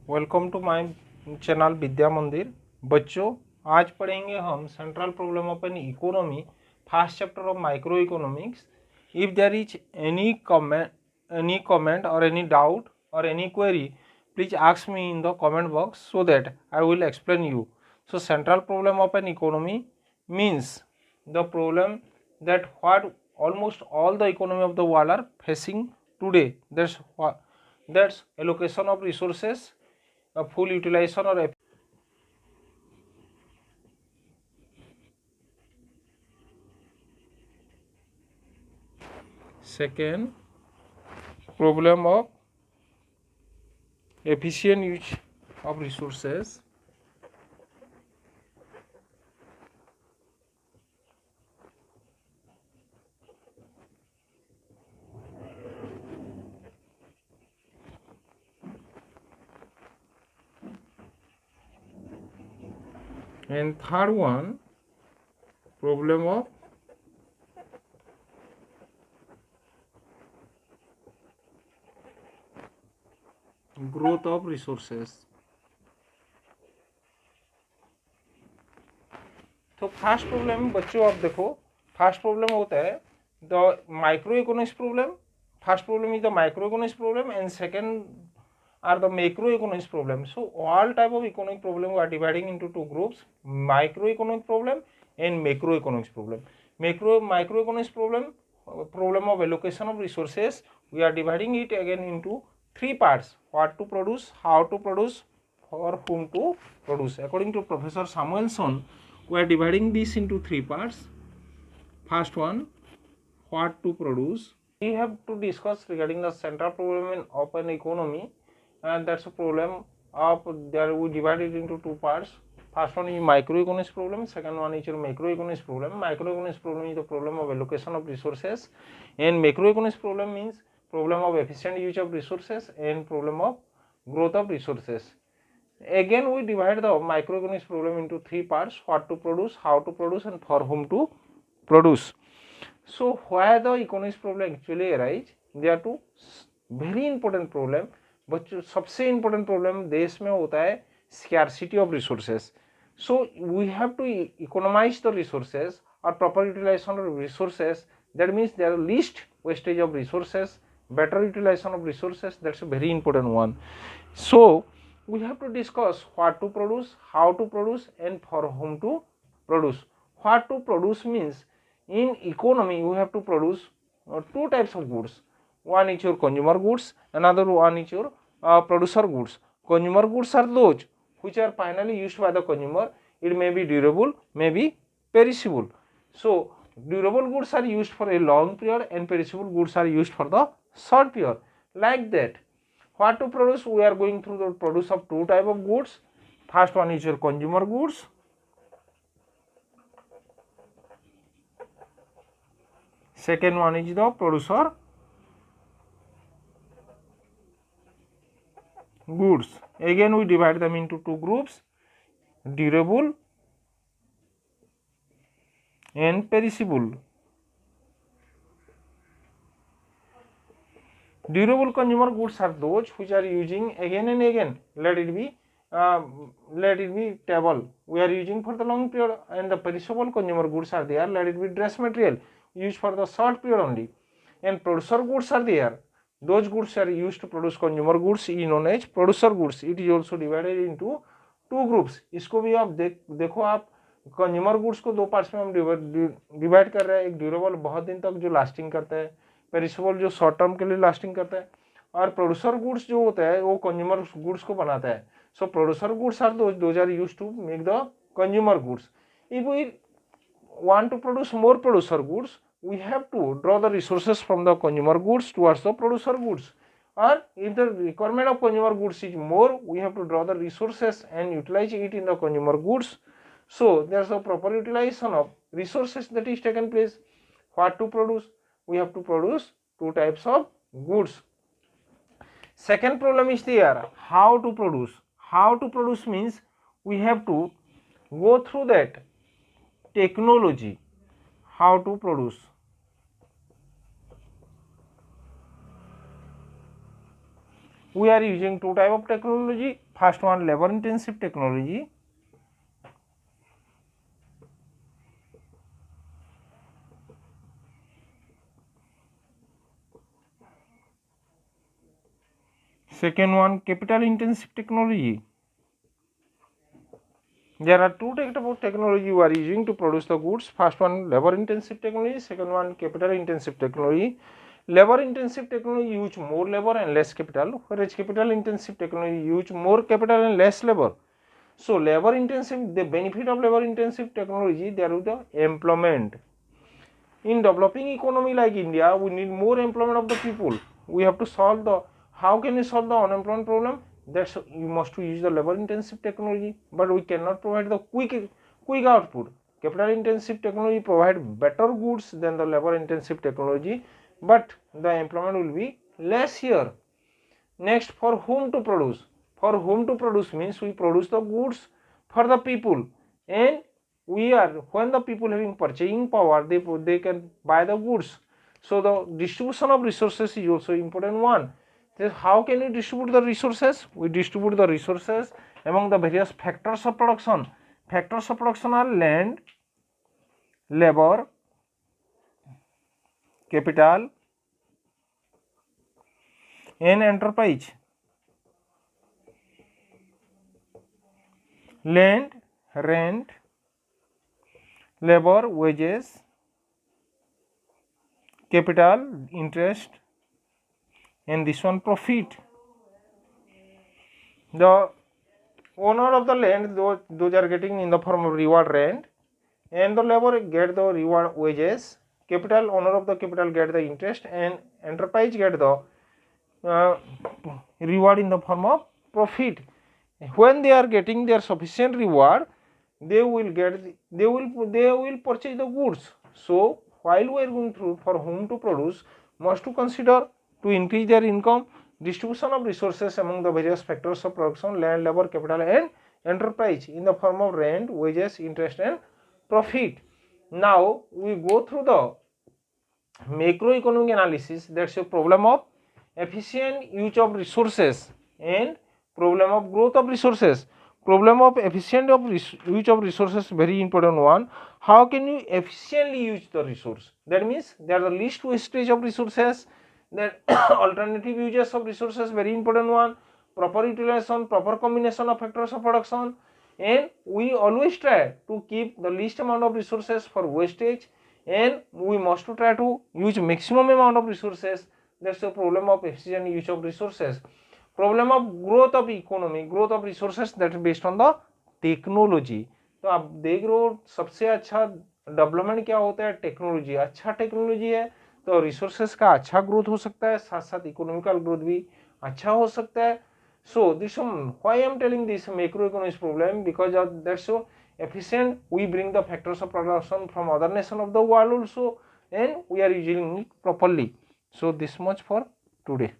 Welcome to my channel Vidya Mandir. बच्चों, आज पढ़ेंगे हम central problem of an economy, first chapter of microeconomics. If there is any comment or any doubt or any query, please ask me in the comment box so that I will explain you. So central problem of an economy means the problem that what almost all the economy of the world are facing today. That's allocation of resources, a full utilization or second problem of efficient use of resources, and third one problem of growth of resources. तो first problem बच्चों आप देखो, first problem होता है the micro economics problem. First problem is the micro economics problem and second are the macroeconomics problem. So all type of economic problem we are dividing into two groups: microeconomic problem and macroeconomics problem. Microeconomics problem of allocation of resources, we are dividing it again into three parts: what to produce, how to produce, for whom to produce. According to Professor Samuelson, we are dividing this into three parts. First one, what to produce. We have to discuss regarding the central problem of an economy, and that's a problem of there we divide it into two parts. First one is microeconomics problem, second one is your macroeconomics problem. Microeconomics problem is the problem of allocation of resources, and macroeconomics problem means problem of efficient use of resources and problem of growth of resources. Again we divide the microeconomics problem into three parts: what to produce, how to produce, and for whom to produce. So where the economics problem actually arise, there are two very important problem. बच्चों सबसे important problem देश में होता है scarcity of resources. So we have to economize the resources और proper utilization of resources. That means there are least wastage of resources, better utilization of resources. That's a very important one. So we have to discuss what to produce, how to produce, and for whom to produce. What to produce means in economy we have to produce two types of goods. One is your consumer goods, another one is your producer goods. Consumer goods are those which are finally used by the consumer. It may be durable, may be perishable. So durable goods are used for a long period and perishable goods are used for the short period. Like that, what to produce, we are going through the produce of two type of goods. First one is your consumer goods, second one is the producer goods. Again we divide them into two groups: durable and perishable. Durable consumer goods are those which are using again and again. Let it be table, we are using for the long period. And the perishable consumer goods are there. Let it be dress material, used for the short period only. And producer goods are there. Those goods are used to produce consumer goods is known as producer goods. It is also divided into two groups. इसको भी आप देखो आप consumer goods को दो parts में हम divide कर रहे हैं. एक ड्यूरेबल बहुत दिन तक जो लास्टिंग करता है, पेरिशेबल जो शॉर्ट टर्म के लिए लास्टिंग करता है, और प्रोड्यूसर गुड्स जो होता है वो कंज्यूमर गुड्स को बनाता है. So producer goods are those are used to make the consumer goods. If we want to produce more producer goods, we have to draw the resources from the consumer goods towards the producer goods. Or if the requirement of consumer goods is more, we have to draw the resources and utilize it in the consumer goods. So there's a proper utilization of resources that is taken place. What to produce, we have to produce two types of goods. Second problem is there, how to produce. How to produce means we have to go through that technology, how to produce. We are using two type of technology. First one, labor intensive technology. Second one, capital intensive technology. There are two types of technology you are using to produce the goods. First one, labor intensive technology. Second one, capital intensive technology. Labor intensive technology use more labor and less capital, whereas capital intensive technology use more capital and less labor. So labor intensive, the benefit of labor intensive technology, there is the employment. In developing economy like India, we need more employment of the people. We have to solve the, how can we solve the unemployment problem? That's you must use the labor intensive technology, but we cannot provide the quick output. Capital intensive technology provide better goods than the labor intensive technology, but the employment will be less here. Next, for whom to produce? For whom to produce means we produce the goods for the people, and we are, when the people having purchasing power, they can buy the goods. So the distribution of resources is also important one. Then how can we distribute the resources? We distribute the resources among the various factors of production. Factors of production are land, labor, capital, and enterprise. Land, rent, labor, wages, capital, interest, and this one profit. The owner of the land, those are getting in the form of reward rent, and the labor get the reward wages. Capital, owner of the capital get the interest, and enterprise get the reward in the form of profit. When they are getting their sufficient reward, they will purchase the goods. So while we are going through for whom to produce, must to consider to increase their income, distribution of resources among the various factors of production, land, labor, capital, and enterprise in the form of rent, wages, interest, and profit. Now we go through the macroeconomic analysis. That's a problem of efficient use of resources and problem of growth of resources. Problem of efficient use of resources, very important one. How can you efficiently use the resource? That means there are the least wastage of resources. That alternative uses of resources, very important one. Proper utilization, proper combination of factors of production, and we always try to keep the least amount of resources for wastage, and we must try to use maximum amount of resources. That's the problem of efficient use of resources. Problem of growth of economy, growth of resources, that is based on the technology. तो आप देख रहे हो सबसे अच्छा development क्या होता है, टेक्नोलॉजी. अच्छा टेक्नोलॉजी है तो रिसोर्सेस का अच्छा ग्रोथ हो सकता है, साथ साथ इकोनॉमिकल ग्रोथ भी अच्छा हो सकता है. So this why I am telling this macroeconomics problem, because of that's so efficient we bring the factors of production from other nation of the world also, and we are using it properly. So this much for today.